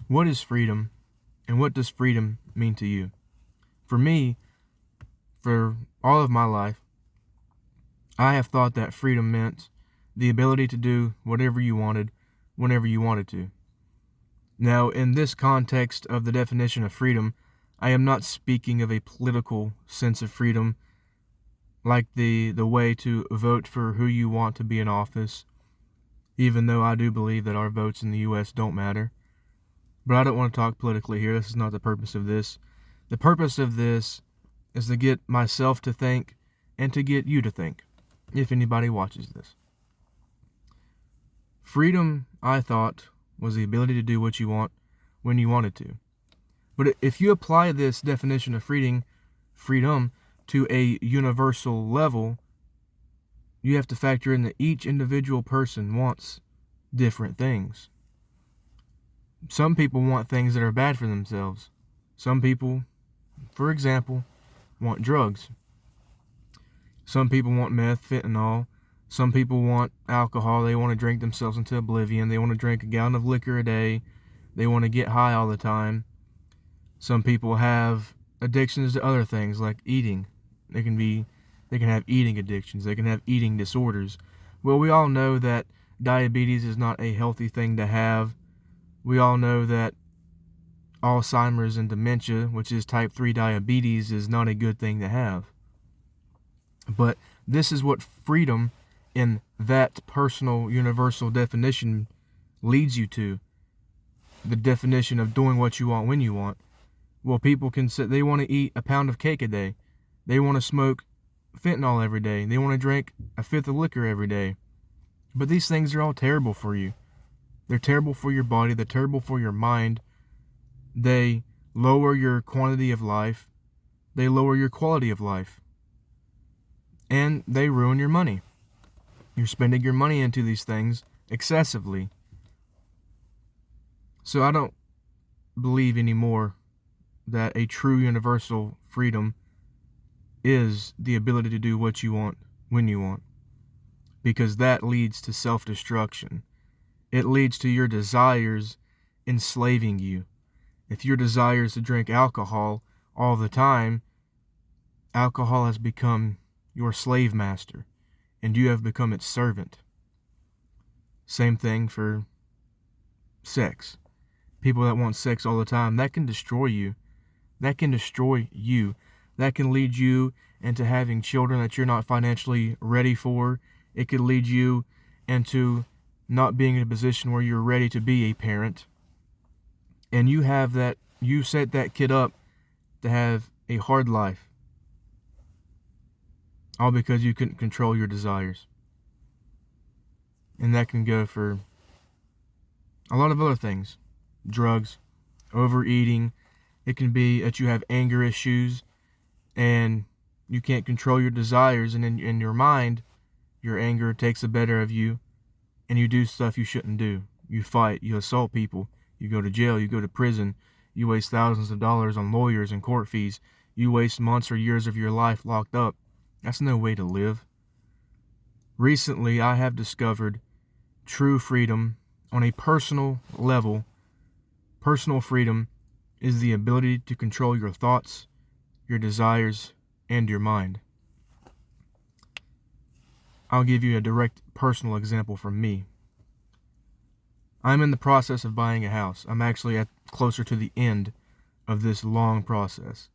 What is freedom, and what does freedom mean to you? For me, for all of my life, I have thought that freedom meant the ability to do whatever you wanted, whenever you wanted to. Now, in this context of the definition of freedom, I am not speaking of a political sense of freedom, like the way to vote for who you want to be in office, even though I do believe that our votes in the U.S. don't matter. But I don't want to talk politically here. This is not the purpose of this. The purpose of this is to get myself to think and to get you to think, if anybody watches this. Freedom, I thought, was the ability to do what you want when you wanted to. But if you apply this definition of freedom to a universal level, you have to factor in that each individual person wants different things. Some people want things that are bad for themselves. Some people, for example, want drugs. Some people want meth, fentanyl. Some people want alcohol. They want to drink themselves into oblivion. They want to drink a gallon of liquor a day. They want to get high all the time. Some people have addictions to other things like eating. They can have eating addictions. They can have eating disorders. Well, we all know that diabetes is not a healthy thing to have. We all know that Alzheimer's and dementia, which is type 3 diabetes, is not a good thing to have. But this is what freedom in that personal universal definition leads you to. The definition of doing what you want when you want. Well, people can say they want to eat a pound of cake a day. They want to smoke fentanyl every day. They want to drink a fifth of liquor every day. But these things are all terrible for you. They're terrible for your body. They're terrible for your mind. They lower your quantity of life. They lower your quality of life. And they ruin your money. You're spending your money into these things excessively. So I don't believe anymore that a true universal freedom is the ability to do what you want when you want. Because that leads to self-destruction. It leads to your desires enslaving you. If your desire is to drink alcohol all the time, alcohol has become your slave master, and you have become its servant. Same thing for sex. People that want sex all the time, that can destroy you. That can destroy you. That can lead you into having children that you're not financially ready for. It could lead you into not being in a position where you're ready to be a parent. And you set that kid up to have a hard life. All because you couldn't control your desires. And that can go for a lot of other things. Drugs, overeating. It can be that you have anger issues and you can't control your desires, and in your mind, your anger takes the better of you and you do stuff you shouldn't do. You fight, you assault people, you go to jail, you go to prison, you waste thousands of dollars on lawyers and court fees, you waste months or years of your life locked up. That's no way to live. Recently, I have discovered true freedom on a personal level. Personal freedom is the ability to control your thoughts, your desires, and your mind. I'll give you a direct personal example from me. I'm in the process of buying a house. I'm actually closer to the end of this long process.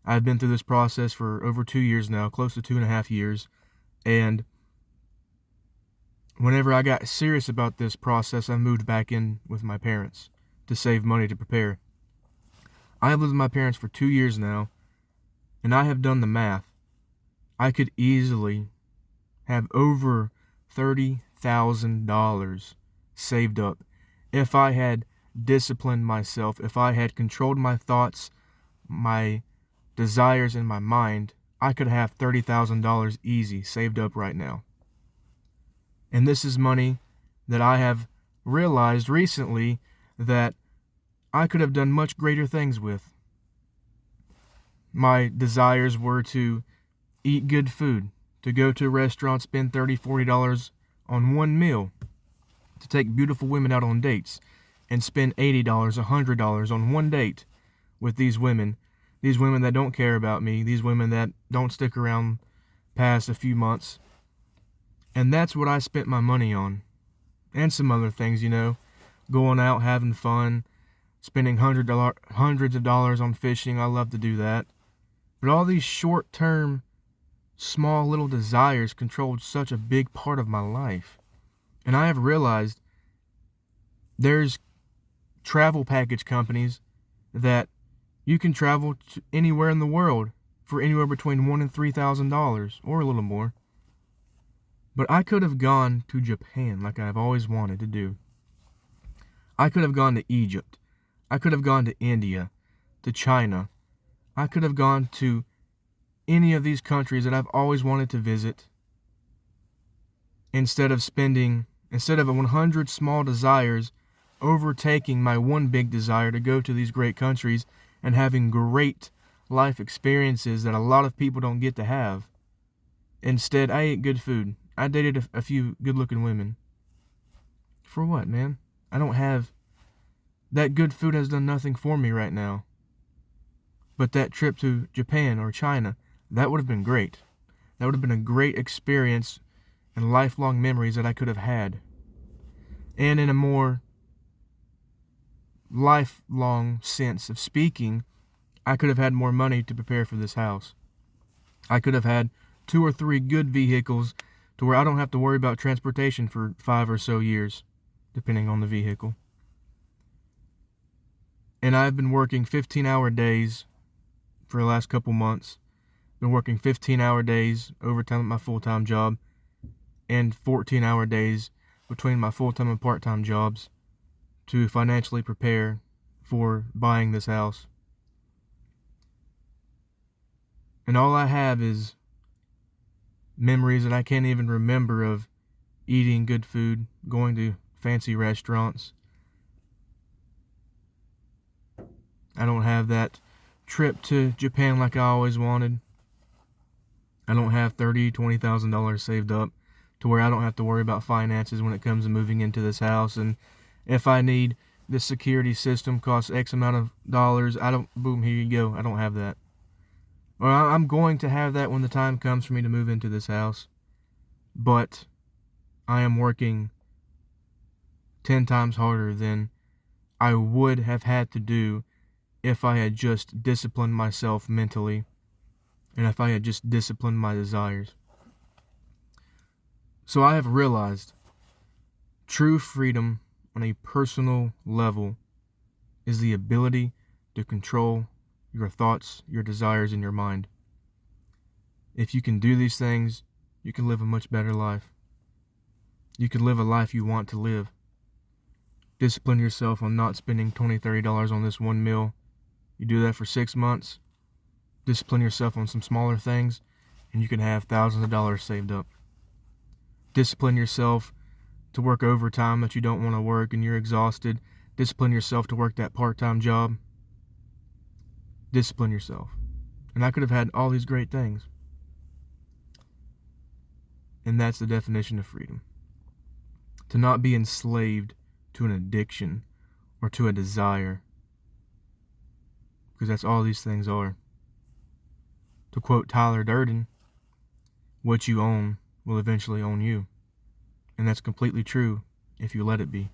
I've been through this process for over 2 years now, close to 2.5 years, and whenever I got serious about this process, I moved back in with my parents to save money to prepare. I have lived with my parents for 2 years now, and I have done the math. I could easily have over $30,000 saved up if I had disciplined myself, if I had controlled my thoughts, my desires in my mind. I could have $30,000 easy saved up right now. And this is money that I have realized recently that I could have done much greater things with. My desires were to eat good food, to go to a restaurant, spend $30, $40 on one meal, to take beautiful women out on dates, and spend $80, $100 on one date with these women that don't care about me, these women that don't stick around past a few months. And that's what I spent my money on. And some other things, going out, having fun, spending hundreds of dollars on fishing. I love to do that. But all these short-term, small little desires controlled such a big part of my life. And I have realized there's travel package companies that you can travel to anywhere in the world for anywhere between $1,000 and $3,000 or a little more. But I could have gone to Japan like I've always wanted to do. I could have gone to Egypt. I could have gone to India, to China. I could have gone to any of these countries that I've always wanted to visit instead of 100 small desires overtaking my one big desire to go to these great countries and having great life experiences that a lot of people don't get to have. Instead, I ate good food. I dated a few good-looking women. For what, man? I don't have... That good food has done nothing for me right now. But that trip to Japan or China, that would have been great. That would have been a great experience and lifelong memories that I could have had. And in a more lifelong sense of speaking, I could have had more money to prepare for this house. I could have had 2 or 3 good vehicles to where I don't have to worry about transportation for 5 or so years, depending on the vehicle. And I've been working 15-hour days for the last couple months. Been working 15-hour days overtime at my full-time job and 14-hour days between my full-time and part-time jobs to financially prepare for buying this house. And all I have is memories that I can't even remember of eating good food, going to fancy restaurants. I don't have that trip to Japan like I always wanted. I don't have $30,000, $20,000 saved up to where I don't have to worry about finances when it comes to moving into this house. And if I need this security system costs X amount of dollars, boom, here you go. I don't have that. Well, I'm going to have that when the time comes for me to move into this house. But I am working 10 times harder than I would have had to do if I had just disciplined myself mentally and if I had just disciplined my desires. So I have realized true freedom on a personal level is the ability to control your thoughts, your desires, and your mind. If you can do these things, you can live a much better life. You can live a life you want to live. Discipline yourself on not spending $20, $30 on this one meal. You do that for 6 months. Discipline yourself on some smaller things, and you can have thousands of dollars saved up. Discipline yourself to work overtime that you don't want to work and you're exhausted. Discipline yourself to work that part-time job. Discipline yourself. And I could have had all these great things. And that's the definition of freedom. To not be enslaved to an addiction or to a desire. Because that's all these things are. To quote Tyler Durden, what you own will eventually own you. And that's completely true if you let it be.